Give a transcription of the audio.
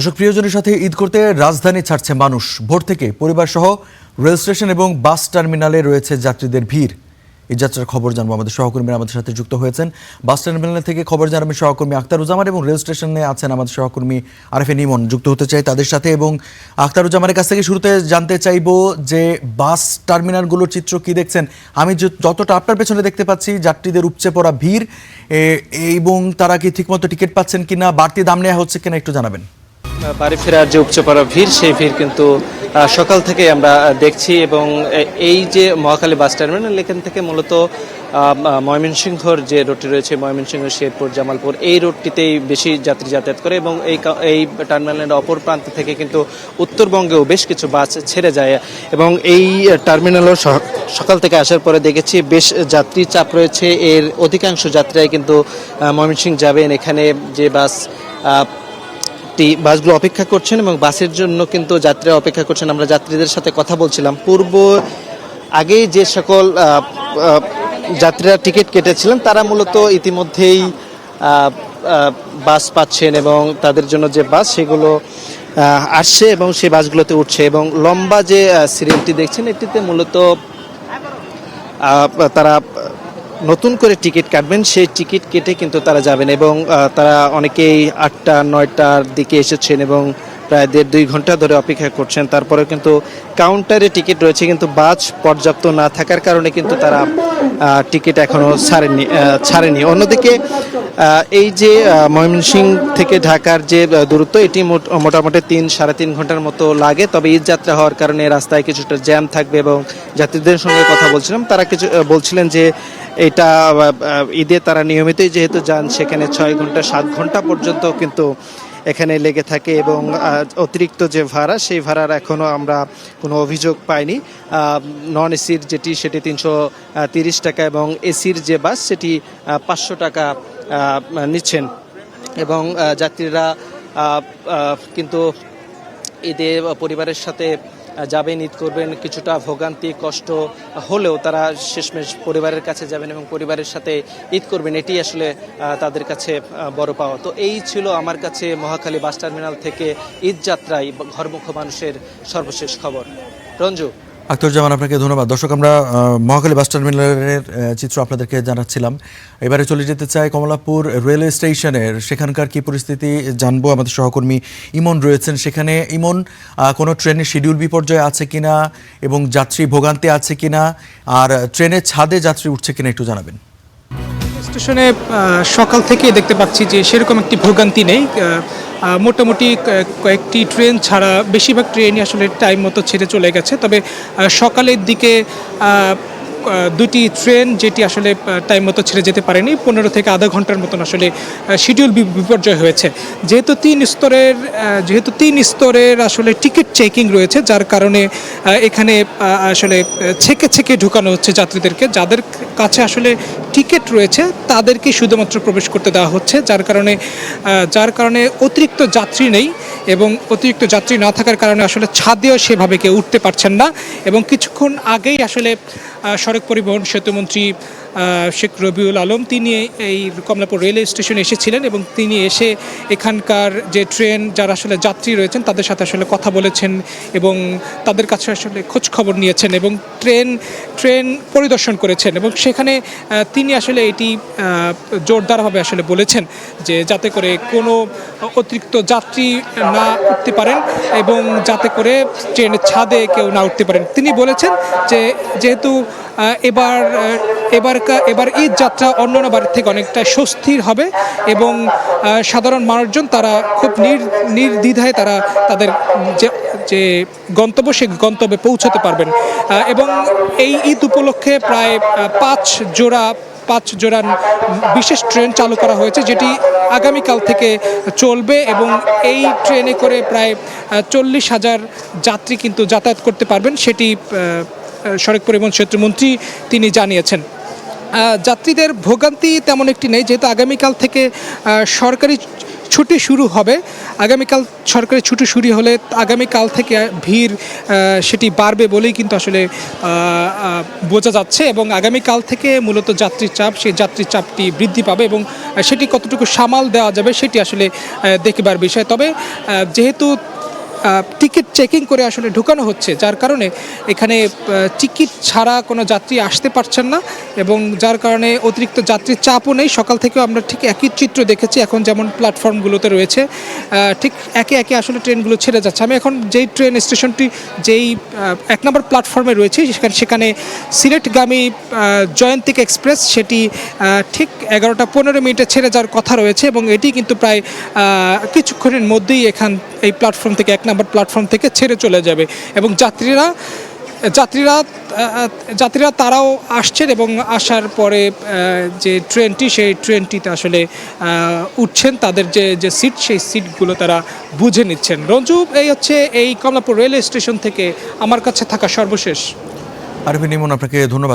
দর্শক, প্রিয়জনের সাথে ঈদ করতে রাজধানী ছাড়ছে মানুষ। ভোর থেকে পরিবার সহ রেল স্টেশন এবং বাস টার্মিনালে রয়েছে যাত্রীদের ভিড়। এই যাত্রার খবর জানবো, আমাদের সহকর্মীরা আমাদের সাথে যুক্ত হয়েছেন। বাস টার্মিনাল থেকে খবর জানাবেন সহকর্মী আখতারুজ্জামান, এবং রেল স্টেশনে আছেন আমাদের সহকর্মী আরফিন ইমন। যুক্ত হতে চাই তাদের সাথে, এবং আখতারুজ্জামানের কাছ থেকে শুরুতে জানতে চাইবো যে বাস টার্মিনালগুলোর চিত্র কি দেখছেন। আমি যতটা আপনার পেছনে দেখতে পাচ্ছি যাত্রীদের উপচে পড়া ভিড়, এবং তারা কি ঠিকমতো টিকিট পাচ্ছেন কিনা, বাড়তি দাম নেওয়া হচ্ছে কিনা একটু জানাবেন। বাড়ি ফেরার যে উপচে পড়া ভিড়, সেই ভিড় কিন্তু সকাল থেকে আমরা দেখছি। এবং এই যে মহাখালী বাস টার্মিনাল, এখান থেকে মূলত ময়মনসিংহর যে রুটটি রয়েছে, ময়মনসিংহ, শেরপুর, জামালপুর, এই রুটটিতেই বেশি যাত্রী যাতায়াত করে। এবং এই টার্মিনালের অপর প্রান্ত থেকে কিন্তু উত্তরবঙ্গেও বেশ কিছু বাস ছেড়ে যায়। এবং এই টার্মিনালও সকাল থেকে আসার পরে দেখেছি বেশ যাত্রী চাপ রয়েছে। এর অধিকাংশ যাত্রীরাই কিন্তু ময়মনসিংহ যাবেন। এখানে যে বাসগুলো অপেক্ষা করছেন এবং বাসের জন্য কিন্তু যাত্রীরা অপেক্ষা করছেন। আমরা যাত্রীদের সাথে কথা বলছিলাম। আগেই যে সকল যাত্রীরা টিকিট কেটেছিলেন তারা মূলত ইতিমধ্যেই বাস পাচ্ছেন, এবং তাদের জন্য যে বাস সেগুলো আসছে এবং সেই বাসগুলোতে উঠছে। এবং লম্বা যে সিরিয়ালটি দেখছেন, এটিতে মূলত তারা নতুন করে টিকিট কাটবেন, সেই টিকিট কেটে কিন্তু তারা যাবেন। এবং তারা অনেকেই 8টা-9টার দিকে এসেছেন এবং প্রায় 1.5-2 ঘন্টা ধরে অপেক্ষা করছেন। তারপরে কিন্তু কাউন্টারে টিকিট রয়েছে, কিন্তু বাস পর্যাপ্ত না থাকার কারণে কিন্তু তারা টিকিট এখনও ছাড়েনি। অন্যদিকে এই যে ময়মনসিংহ থেকে ঢাকার যে দূরত্ব, এটি মোটামুটি 3-3.5 ঘন্টার মতো লাগে। তবে ঈদ যাত্রা হওয়ার কারণে রাস্তায় কিছুটা জ্যাম থাকবে। এবং যাত্রীদের সঙ্গে কথা বলছিলাম, তারা বলছিলেন যে এটা ঈদে তারা নিয়মিতই যেহেতু যান, সেখানে 6-7 ঘন্টা পর্যন্ত কিন্তু এখানে লেগে থাকে। এবং অতিরিক্ত যে ভাড়া, সেই ভাড়ার এখনও আমরা কোনো অভিযোগ পাইনি। নন এসির যেটি, সেটি 330 টাকা, এবং এসির যে বাস সেটি 500 টাকা নিচ্ছেন। এবং যাত্রীরা কিন্তু ঈদে পরিবারের সাথে যাবেন, ঈদ করবেন। কিছুটা ভোগান্তি কষ্ট হলেও তারা শেষমেশ পরিবারের কাছে যাবেন এবং পরিবারের সাথে ঈদ করবেন। এটি আসলে তাদের কাছে বড় পাওয়া। তো এই ছিল আমার কাছে মহাখালী বাস টার্মিনাল থেকে ঈদ যাত্রায় ঘরমুখো মানুষের সর্বশেষ খবর। রঞ্জু। আখতারুজ্জামান, আপনাকে ধন্যবাদ। দর্শক, আমরা মহাখালী বাস টার্মিনালের চিত্র আপনাদেরকে জানাচ্ছিলাম। এবারে চলে যেতে চাই কমলাপুর রেলওয়ে স্টেশনের। সেখানকার কি পরিস্থিতি জানবো, আমাদের সহকর্মী ইমন রয়েছেন সেখানে। ইমন, কোনো ট্রেনের শিডিউল বিপর্যয় আছে কিনা, এবং যাত্রী ভোগান্তি আছে কিনা, আর ট্রেনের ছাদে যাত্রী উঠছে কিনা একটু জানাবেন। স্টেশনে সকাল থেকে দেখতে পাচ্ছি যে সেরকম একটি ভোগান্তি নেই। মোটামুটি কয়েকটি ট্রেন ছাড়া বেশিরভাগ ট্রেনই আসলে টাইম মতো ছেড়ে চলে গেছে। তবে সকালের দিকে 2টি ট্রেন যেটি আসলে টাইম মতো ছেড়ে যেতে পারেনি, 15 থেকে আধা ঘন্টার মতন আসলে শিডিউল বিপর্যয় হয়েছে। যেহেতু 3 স্তরের আসলে টিকিট চেকিং রয়েছে, যার কারণে এখানে আসলে ছেকে ঢুকানো হচ্ছে যাত্রীদেরকে। যাদের কাছে আসলে টিকিট রয়েছে তাদেরকে শুধুমাত্র প্রবেশ করতে দেওয়া হচ্ছে, যার কারণে অতিরিক্ত যাত্রী নেই। এবং অতিরিক্ত যাত্রী না থাকার কারণে আসলে ছাদেও সেভাবে কেউ উঠতে পারছেন না। এবং কিছুক্ষণ আগেই আসলে সড়ক পরিবহন সেতুমন্ত্রী শেখ রবিউল আলম, তিনি এই কমলাপুর রেলওয়ে স্টেশনে এসেছিলেন এবং তিনি এসে এখানকার যে ট্রেন, যারা আসলে যাত্রী রয়েছেন তাদের সাথে আসলে কথা বলেছেন এবং তাদের কাছে আসলে খোঁজ খবর নিয়েছেন এবং ট্রেন পরিদর্শন করেছেন। এবং সেখানে তিনি আসলে এটি জোরদারভাবে আসলে বলেছেন যে যাতে করে কোনো অতিরিক্ত যাত্রী না উঠতে পারেন এবং যাতে করে ট্রেনের ছাদে কেউ না উঠতে পারেন। তিনি বলেছেন যে যেহেতু এবার ঈদ যাত্রা অন্যান্য বারের থেকে অনেকটা স্বস্তির হবে এবং সাধারণ মানুষজন তারা খুব নির্দ্বিধায় তারা তাদের যে গন্তব্য, সেই গন্তব্যে পৌঁছতে পারবেন। এবং এই ঈদ উপলক্ষে প্রায় 5 জোড়া বিশেষ ট্রেন চালু করা হয়েছে, যেটি আগামীকাল থেকে চলবে। এবং এই ট্রেনে করে প্রায় 40,000 যাত্রী কিন্তু যাতায়াত করতে পারবেন, সেটি সড়ক পরিবহন সেতুমন্ত্রী তিনি জানিয়েছেন। যাত্রীদের ভোগান্তি তেমন একটি নেই, যেহেতু আগামীকাল থেকে সরকারি ছুটি শুরু হবে। আগামীকাল সরকারি ছুটি শুরু হলে আগামীকাল থেকে ভিড় সেটি বাড়বে বলেই কিন্তু আসলে বোঝা যাচ্ছে, এবং আগামীকাল থেকে মূলত যাত্রীর চাপ, সেই যাত্রীর চাপটি বৃদ্ধি পাবে এবং সেটি কতটুকু সামাল দেওয়া যাবে সেটি আসলে দেখবার বিষয়। তবে যেহেতু টিকিট চেকিং করে আসলে ঢুকানো হচ্ছে, যার কারণে এখানে টিকিট ছাড়া কোনো যাত্রী আসতে পারছেন না, এবং যার কারণে অতিরিক্ত যাত্রীর চাপও নেই। সকাল থেকেও আমরা ঠিক একই চিত্র দেখেছি, এখন যেমন প্ল্যাটফর্মগুলোতে রয়েছে ঠিক একে একে আসলে ট্রেনগুলো ছেড়ে যাচ্ছে। আমি এখন যেই ট্রেন স্টেশনটি, যেই 1 নম্বর প্ল্যাটফর্মে রয়েছে, সেখানে সিলেটগামী জয়ন্তিকা এক্সপ্রেস সেটি ঠিক 11টা 15 মিনিটে ছেড়ে যাওয়ার কথা রয়েছে, এবং এটি কিন্তু প্রায় কিছুক্ষণের মধ্যেই এই প্ল্যাটফর্ম থেকে 1 নম্বর প্ল্যাটফর্ম থেকে ছেড়ে চলে যাবে, এবং যাত্রীরা তারাও আসছেন, এবং আসার পরে যে ট্রেনটি, সেই ট্রেনটিতে আসলে উঠছেন, তাদের যে সিট, সেই সিটগুলো তারা বুঝে নিচ্ছেন। রঞ্জু, এই হচ্ছে এই কমলাপুর রেলওয়ে স্টেশন থেকে আমার কাছে থাকা সর্বশেষ। আরফিন ইমন, আপনাকে ধন্যবাদ।